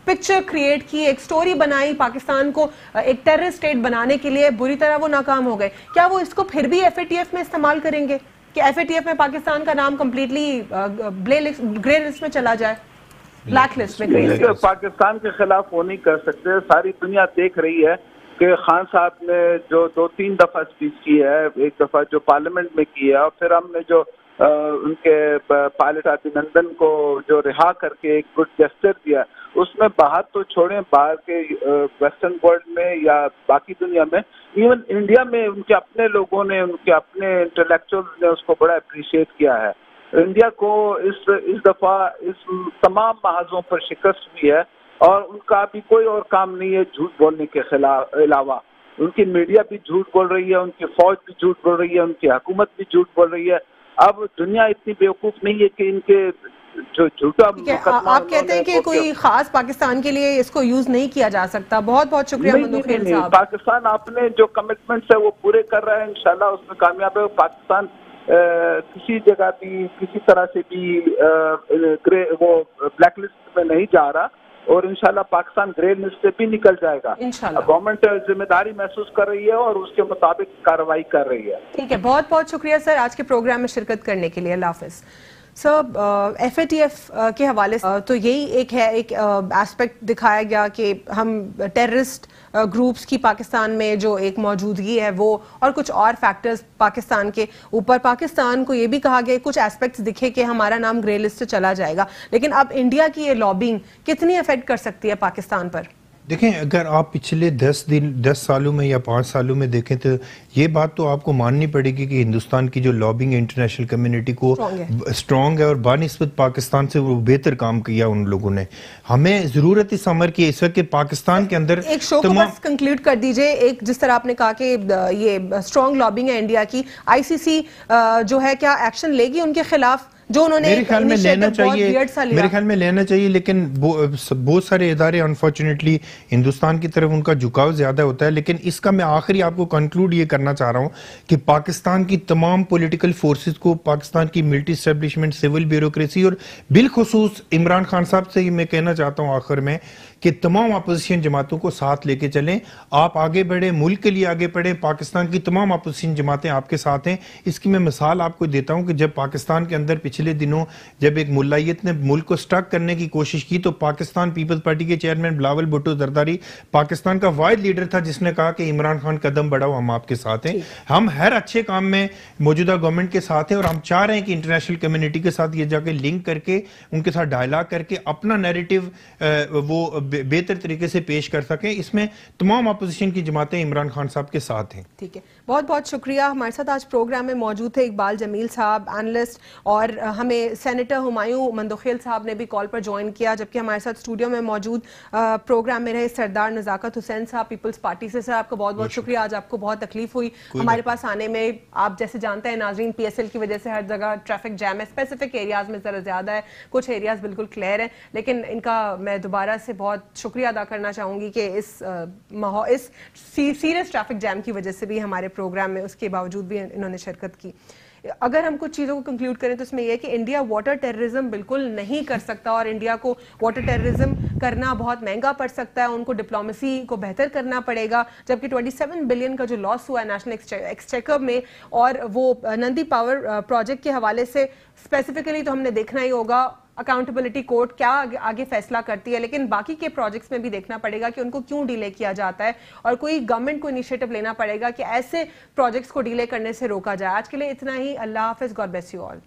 پکچر کریٹ کی, ایک سٹوری بنائی, پاکستان کو ایک ٹیرر اسٹیٹ بنانے کے لیے بری طرح وہ ناکام ہو گئے. کیا وہ اس کو پھر بھی FATF میں استعمال کریں گے کہ FATF میں پاکستان کا نام کمپلیٹلی گرے لسٹ میں چلا جائے, بلیک لسٹ میں؟ پاکستان کے خلاف وہ نہیں کر سکتے. ساری دنیا دیکھ رہی ہے کہ خان صاحب نے جو 2-3 دفعہ اسپیچ کی ہے, ایک دفعہ جو پارلیمنٹ میں کی ہے, اور پھر ہم نے جو ان کے پائلٹ ابھینندن کو جو رہا کر کے ایک گڈ جسچر دیا, اس میں بات تو چھوڑیں باہر کے ویسٹرن ورلڈ میں یا باقی دنیا میں, ایون انڈیا میں ان کے اپنے لوگوں نے, ان کے اپنے انٹلیکچوئل نے اس کو بڑا اپریشیٹ کیا ہے. انڈیا کو اس دفعہ اس تمام محاذوں پر شکست ہوئی ہے, اور ان کا بھی کوئی اور کام نہیں ہے جھوٹ بولنے کے علاوہ. ان کی میڈیا بھی جھوٹ بول رہی ہے, ان کی فوج بھی جھوٹ بول رہی ہے, ان کی حکومت بھی جھوٹ بول رہی ہے. اب دنیا اتنی بیوقوف نہیں ہے کہ ان کے جو جھوٹا آپ کہتے ہیں کہ کوئی خاص پاکستان کے لیے اس کو یوز نہیں کیا جا سکتا. بہت بہت شکریہ مندوخیل صاحب. پاکستان اپنے جو کمٹمنٹس ہے وہ پورے کر رہا ہے, انشاءاللہ اس میں کامیاب ہے. پاکستان کسی جگہ بھی کسی طرح سے بھی وہ بلیک لسٹ میں نہیں جا رہا, اور انشاءاللہ پاکستان گرے لسٹ سے بھی نکل جائے گا. گورنمنٹ ذمہ داری محسوس کر رہی ہے اور اس کے مطابق کارروائی کر رہی ہے. ٹھیک ہے, بہت بہت شکریہ سر آج کے پروگرام میں شرکت کرنے کے لیے. اللہ حافظ. سر, FATF کے حوالے سے تو یہی ایک ایسپیکٹ دکھایا گیا کہ ہم ٹیررسٹ گروپس کی پاکستان میں جو ایک موجودگی ہے وہ, اور کچھ اور فیکٹرز پاکستان کے اوپر. پاکستان کو یہ بھی کہا گیا کچھ ایسپیکٹس دکھے کہ ہمارا نام گرے لسٹ سے چلا جائے گا, لیکن اب انڈیا کی یہ لابنگ کتنی افیکٹ کر سکتی ہے پاکستان پر؟ دیکھیں, اگر آپ پچھلے 10 سالوں میں یا 5 سالوں میں دیکھیں تو یہ بات تو آپ کو ماننی پڑے گی کہ ہندوستان کی جو لابنگ ہے انٹرنیشنل کمیونٹی کو اسٹرانگ ہے, اور بانسبت پاکستان سے وہ بہتر کام کیا ان لوگوں نے. ہمیں ضرورت اس امر کی اس وقت کہ پاکستان کے اندر ایک شو کو بس کنکلوڈ کر دیجئے. ایک جس طرح آپ نے کہا کہ یہ اسٹرانگ لابنگ ہے انڈیا کی, ICC جو ہے کیا ایکشن لے گی ان کے خلاف جو انہوں نے میرے خیال میں لینا چاہیے, لیکن بہت سارے ادارے انفارچونیٹلی ہندوستان کی طرف ان کا جھکاؤ زیادہ ہوتا ہے. لیکن اس کا میں آخری آپ کو کنکلوڈ یہ کرنا چاہ رہا ہوں کہ پاکستان کی تمام پولیٹیکل فورسز کو, پاکستان کی ملٹری اسٹیبلشمنٹ, سول بیوروکریسی, اور بالخصوص عمران خان صاحب سے میں کہنا چاہتا ہوں آخر میں کہ تمام اپوزیشن جماعتوں کو ساتھ لے کے چلیں. آپ آگے بڑھیں, ملک کے لیے آگے بڑھیں. پاکستان کی تمام اپوزیشن جماعتیں آپ کے ساتھ ہیں. اس کی میں مثال آپ کو دیتا ہوں کہ جب پاکستان کے اندر پچھلے دنوں جب ایک ملائیت نے ملک کو سٹک کرنے کی کوشش کی تو پاکستان پیپلز پارٹی کے چیئرمین بلاول بھٹو زرداری پاکستان کا واحد لیڈر تھا جس نے کہا کہ عمران خان قدم بڑھاؤ, ہم آپ کے ساتھ ہیں. ہم ہر اچھے کام میں موجودہ گورنمنٹ کے ساتھ ہیں, اور ہم چاہ رہے ہیں کہ انٹرنیشنل کمیونٹی کے ساتھ یہ جا کے لنک کر کے ان کے ساتھ ڈائلاگ کر کے اپنا نیریٹو وہ بہتر طریقے سے پیش کر سکیں. اس میں تمام اپوزیشن کی جماعتیں عمران خان صاحب کے ساتھ ہیں. ٹھیک ہے, بہت بہت شکریہ. ہمارے ساتھ آج پروگرام میں موجود تھے اقبال جمیل صاحب, اینالسٹ, اور ہمیں سینیٹر ہمایوں مندوخیل صاحب نے بھی کال پر جوائن کیا, جبکہ ہمارے ساتھ اسٹوڈیو میں موجود پروگرام میں رہے سردار نزاکت حسین صاحب پیپلز پارٹی سے. سر آپ کا بہت بہت شکریہ, آج آپ کو بہت تکلیف ہوئی ہمارے پاس آنے میں. آپ جیسے جانتے ہیں ناظرین, PSL کی وجہ سے ہر جگہ ٹریفک جیم ہے, اسپیسیفک ایریاز میں ذرا زیادہ ہے, کچھ ایریاز بالکل کلیئر ہیں, لیکن ان کا میں دوبارہ سے بہت شکریہ ادا کرنا چاہوں گی کہ اس سیریس ٹریفک جیم کی وجہ سے بھی ہمارے پروگرام میں اس کے باوجود بھی انہوں نے شرکت کی. اگر ہم کچھ چیزوں کو کنکلوڈ کریں تو اس میں یہ ہے کہ انڈیا واٹر ٹیررزم بالکل نہیں کر سکتا, اور انڈیا کو واٹر ٹیررزم کرنا بہت مہنگا پڑ سکتا ہے. ان کو ڈپلومیسی کو بہتر کرنا پڑے گا, جبکہ 27 بلین کا جو لاس ہوا ہے نیشنل ایکسچیکر میں, اور وہ نندی پاور پروجیکٹ کے حوالے سے اسپیسیفکلی تو ہم نے دیکھنا ہی ہوگا اکاؤنٹیبلٹی کورٹ کیا آگے فیصلہ کرتی ہے, لیکن باقی کے پروجیکٹس میں بھی دیکھنا پڑے گا کہ ان کو کیوں ڈیلے کیا جاتا ہے, اور کوئی گورنمنٹ کو انیشیٹو لینا پڑے گا کہ ایسے پروجیکٹس کو ڈیلے کرنے سے روکا جائے. آج کے لیے اتنا ہی. اللہ حافظ. God bless you all.